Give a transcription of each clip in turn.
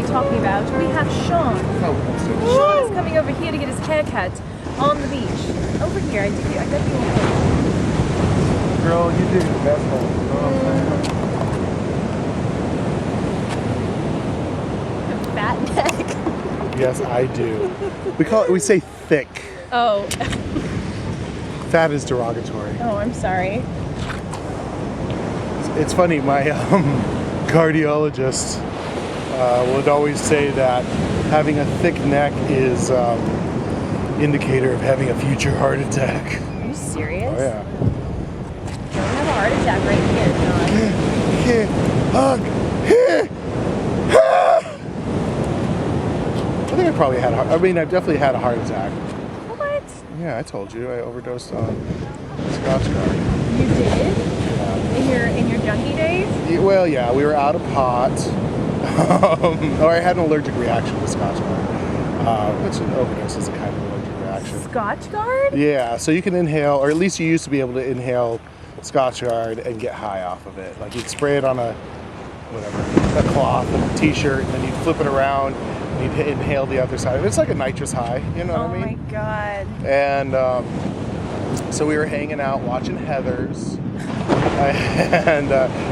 talking about, we have Sean. Oh, Sean is coming over here to get his haircut on the beach. Over here, I got you a girl, you do the best one. You know what I'm saying? fat neck. Yes, I do. We say thick. Oh. Fat is derogatory. Oh, I'm sorry. It's funny, my cardiologist would always say that having a thick neck is indicator of having a future heart attack. Are you serious? Oh yeah. Don't have a heart attack right here, John. I think I probably had I've definitely had a heart attack. What? Yeah, I told you. I overdosed on Scotch Guard. You did? Yeah. In your junkie days? Well, yeah, we were out of pot. Or I had an allergic reaction to Scotch Guard. Which an overdose is a kind of allergic reaction. Scotch Guard? Yeah, so you can inhale, or at least you used to be able to inhale Scotch Guard and get high off of it. Like you'd spray it on a cloth and a t-shirt, and then you'd flip it around and you'd inhale the other side. It's like a nitrous high, you know what I mean? Oh my god. And so we were hanging out watching Heathers. And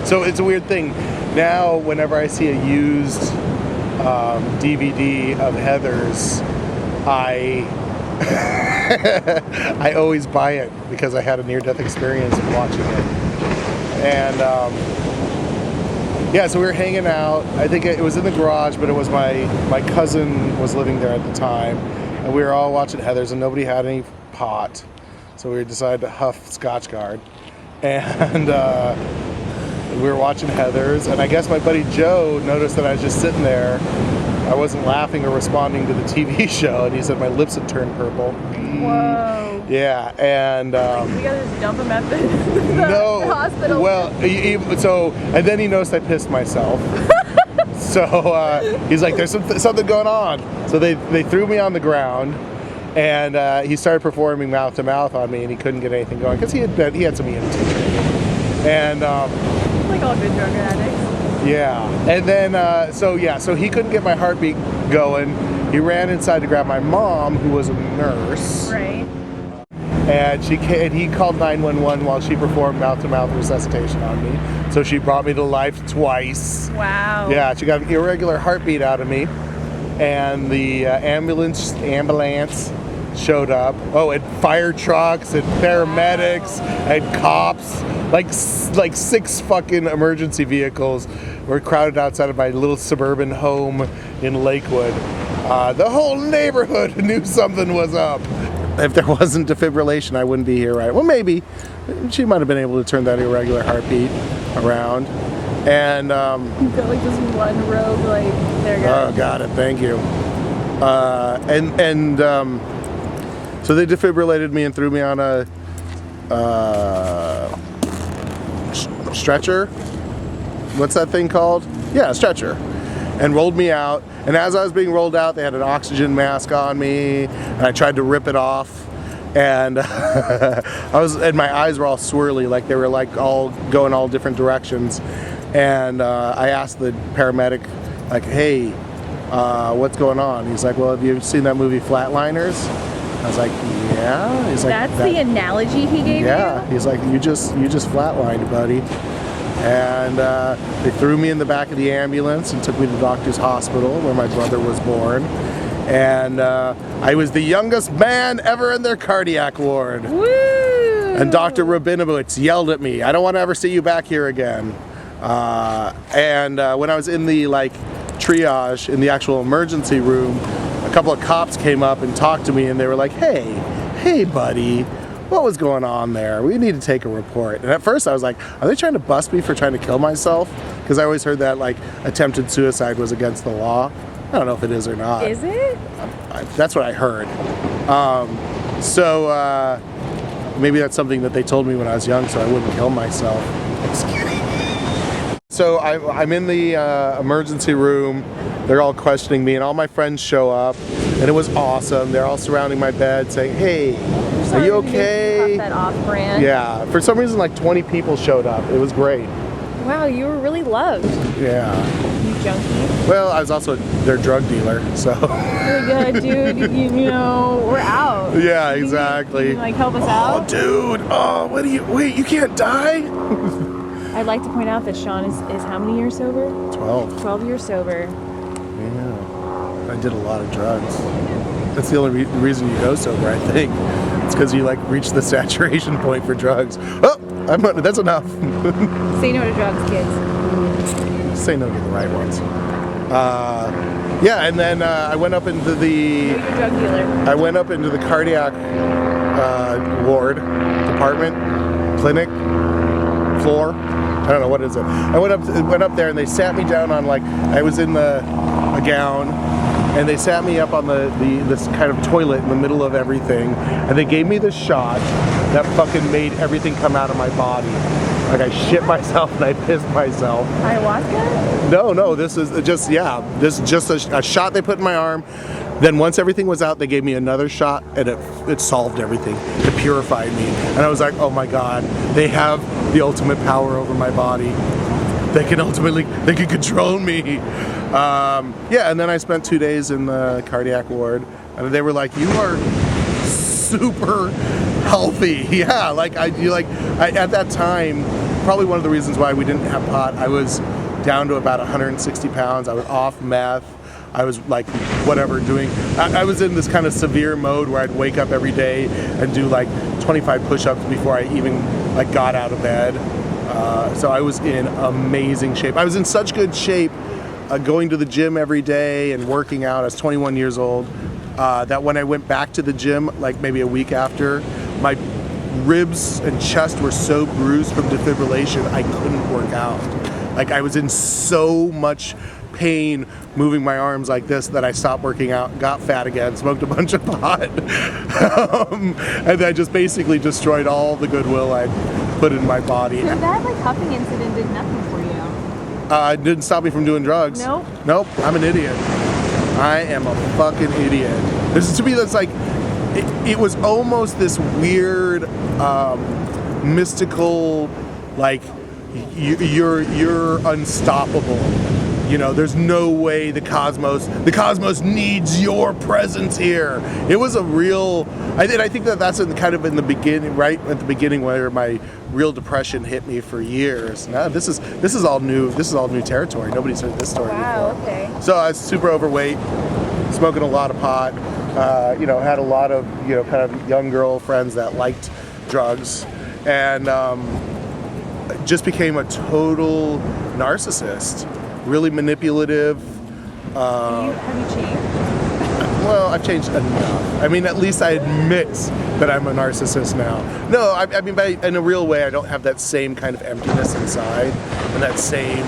so it's a weird thing. Now, whenever I see a used DVD of Heathers, I always buy it because I had a near-death experience watching it. And yeah, so we were hanging out. I think it was in the garage, but it was my cousin was living there at the time, and we were all watching Heathers, and nobody had any pot, so we decided to huff Scotch Guard, and we were watching Heathers, and I guess my buddy Joe noticed that I was just sitting there. I wasn't laughing or responding to the TV show, and he said my lips had turned purple. Whoa. Yeah, and We gotta just dump him at the no, hospital. Well, and then he noticed I pissed myself. So he's like, "There's something going on." So they threw me on the ground, and he started performing mouth to mouth on me, and he couldn't get anything going because he had some EMT training. And like all good drug addicts. yeah, and then so he couldn't get my heartbeat going. He ran inside to grab my mom, who was a nurse. Right. And he called 911 while she performed mouth-to-mouth resuscitation on me. So she brought me to life twice. Wow. Yeah, she got an irregular heartbeat out of me. And the ambulance showed up. Oh, and fire trucks and paramedics and cops. Like 6 fucking emergency vehicles were crowded outside of my little suburban home in Lakewood. The whole neighborhood knew something was up. If there wasn't defibrillation, I wouldn't be here, right? Well, maybe. She might have been able to turn that irregular heartbeat around. And You've got like this one robe, like, there you go. oh, got it, thank you. So they defibrillated me and threw me on a stretcher. What's that thing called? Yeah, a stretcher. And rolled me out. And as I was being rolled out, they had an oxygen mask on me, and I tried to rip it off. And and my eyes were all swirly, like they were like all going all different directions. And I asked the paramedic, like, "Hey, what's going on?" He's like, "Well, have you seen that movie Flatliners?" I was like, "Yeah." He's like, That's the analogy he gave you? yeah. He's like, you just flatlined, buddy. And they threw me in the back of the ambulance and took me to Doctor's Hospital, where my brother was born. And I was the youngest man ever in their cardiac ward. Woo! And Dr. Rabinowitz yelled at me, "I don't want to ever see you back here again." And when I was in the triage in the actual emergency room, a couple of cops came up and talked to me, and they were like, hey buddy, what was going on there? We need to take a report. And at first I was like, are they trying to bust me for trying to kill myself? Because I always heard that attempted suicide was against the law. I don't know if it is or not. Is it? That's what I heard. So maybe that's something that they told me when I was young so I wouldn't kill myself. So I'm in the emergency room. They're all questioning me, and all my friends show up, and it was awesome. They're all surrounding my bed saying, "Hey, are you okay?" That off-brand. Yeah. For some reason, 20 people showed up. It was great. Wow, you were really loved. Yeah. You junkie. Well, I was also their drug dealer, so. You're good, dude. You know, we're out. Yeah, exactly. Can you, like, help us Oh, out? dude. Oh, what do you? Wait, you can't die? I'd like to point out that Sean is how many years sober? 12. 12 years sober. Yeah. I did a lot of drugs. That's the only reason you go sober, I think. It's because you like reach the saturation point for drugs. Oh, that's enough. Say no to drugs, kids. Say no to the right ones. Yeah, and then I went up into the. Know your drug dealer. I went up into the cardiac ward, department, clinic, floor. I don't know what is it. I went up there and they sat me down on like I was in a gown, and they sat me up on this kind of toilet in the middle of everything, and they gave me this shot that fucking made everything come out of my body. Like I shit myself and I pissed myself. Ayahuasca? No, this is just a shot they put in my arm. Then once everything was out, they gave me another shot, and it solved everything. It purified me, and I was like, oh my god, they have the ultimate power over my body. They can control me. Yeah, and then I spent 2 days in the cardiac ward, and they were like, you are super healthy. Yeah, at that time, probably one of the reasons why we didn't have pot, I was down to about 160 pounds. I was off meth. I was like, whatever, I was in this kind of severe mode where I'd wake up every day and do like 25 push-ups before I even like got out of bed. So I was in amazing shape. I was in such good shape going to the gym every day and working out. I was 21 years old. That when I went back to the gym, like maybe a week after, my ribs and chest were so bruised from defibrillation, I couldn't work out. Like I was in so much pain moving my arms like this that I stopped working out, got fat again, smoked a bunch of pot, and I just basically destroyed all the goodwill I put in my body. So that like huffing incident did nothing for you? It didn't stop me from doing drugs. Nope, I'm an idiot. I am a fucking idiot. To me, that's like, it was almost this weird, mystical, like, you're unstoppable. You know, there's no way the cosmos needs your presence here. It was a real, I think that's kind of in the beginning, right at the beginning where my real depression hit me for years. Now this is all new. This is all new territory. Nobody's heard this story before. Okay. So I was super overweight, smoking a lot of pot. Had a lot of kind of young girl friends that liked drugs, and just became a total narcissist. Really manipulative. Have you changed? Well, I've changed enough. I mean, at least I admit that I'm a narcissist now. No, I mean, in a real way, I don't have that same kind of emptiness inside, and that same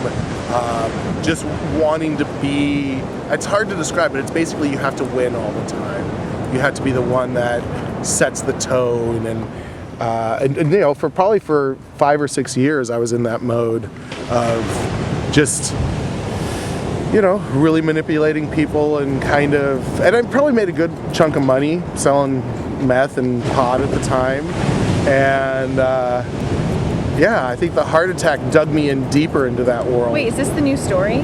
just wanting to be. It's hard to describe, but it's basically you have to win all the time. You have to be the one that sets the tone, and for 5 or 6 years, I was in that mode of just. Really manipulating people and I probably made a good chunk of money selling meth and pot at the time. And I think the heart attack dug me in deeper into that world. Wait, is this the new story?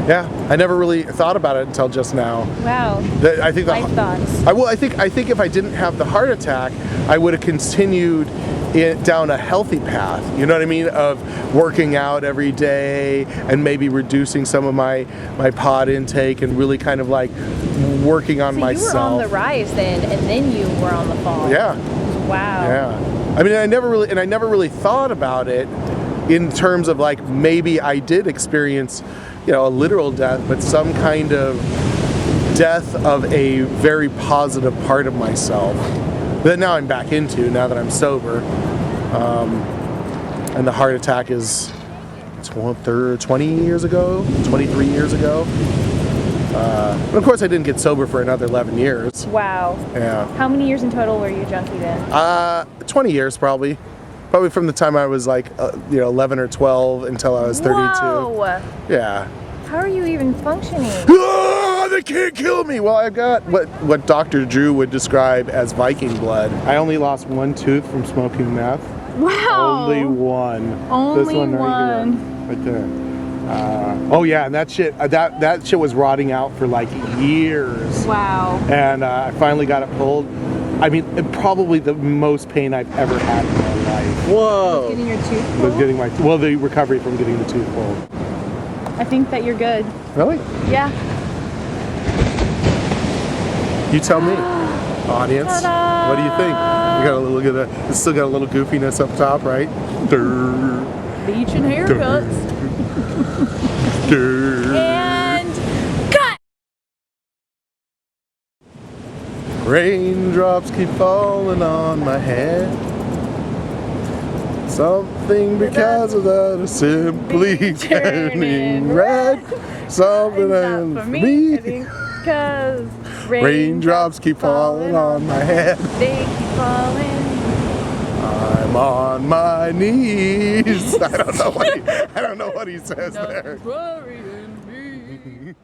Yeah, I never really thought about it until just now. Wow. I think life thoughts. I think if I didn't have the heart attack, I would have continued down a healthy path, you know what I mean, of working out every day and maybe reducing some of my pot intake and really kind of like working on myself. You were on the rise then, and then you were on the fall. Yeah. Wow. Yeah. I mean, I never really thought about it in terms of like maybe I did experience, a literal death, but some kind of death of a very positive part of myself that now I'm back into, now that I'm sober. And the heart attack is 20 years ago, 23 years ago. And of course I didn't get sober for another 11 years. Wow. Yeah. How many years in total were you a junkie then? 20 years probably. Probably from the time I was like, 11 or 12 until I was 32. Whoa. Yeah. How are you even functioning? Oh, they can't kill me. Well, I've got what Dr. Drew would describe as Viking blood. I only lost one tooth from smoking meth. Wow. Only one. Only this one. one. Right there. Oh yeah, and that shit that shit was rotting out for like years. Wow. And I finally got it pulled. I mean, probably the most pain I've ever had in my life. Whoa. Getting your tooth Was pulled? getting the recovery from getting the tooth pulled. I think that you're good. Really? Yeah. You tell me, audience. Ta-da! What do you think? We got a little it's still got a little goofiness up top, right? Durr, Beachin haircuts. durr. And cut! Raindrops keep falling on my head. Something because of that is simply turning red. Something Not for me, I think, 'cause Raindrops keep falling on my head. They keep falling. I'm on my knees. I don't know what he says there. Nothing's worrying me.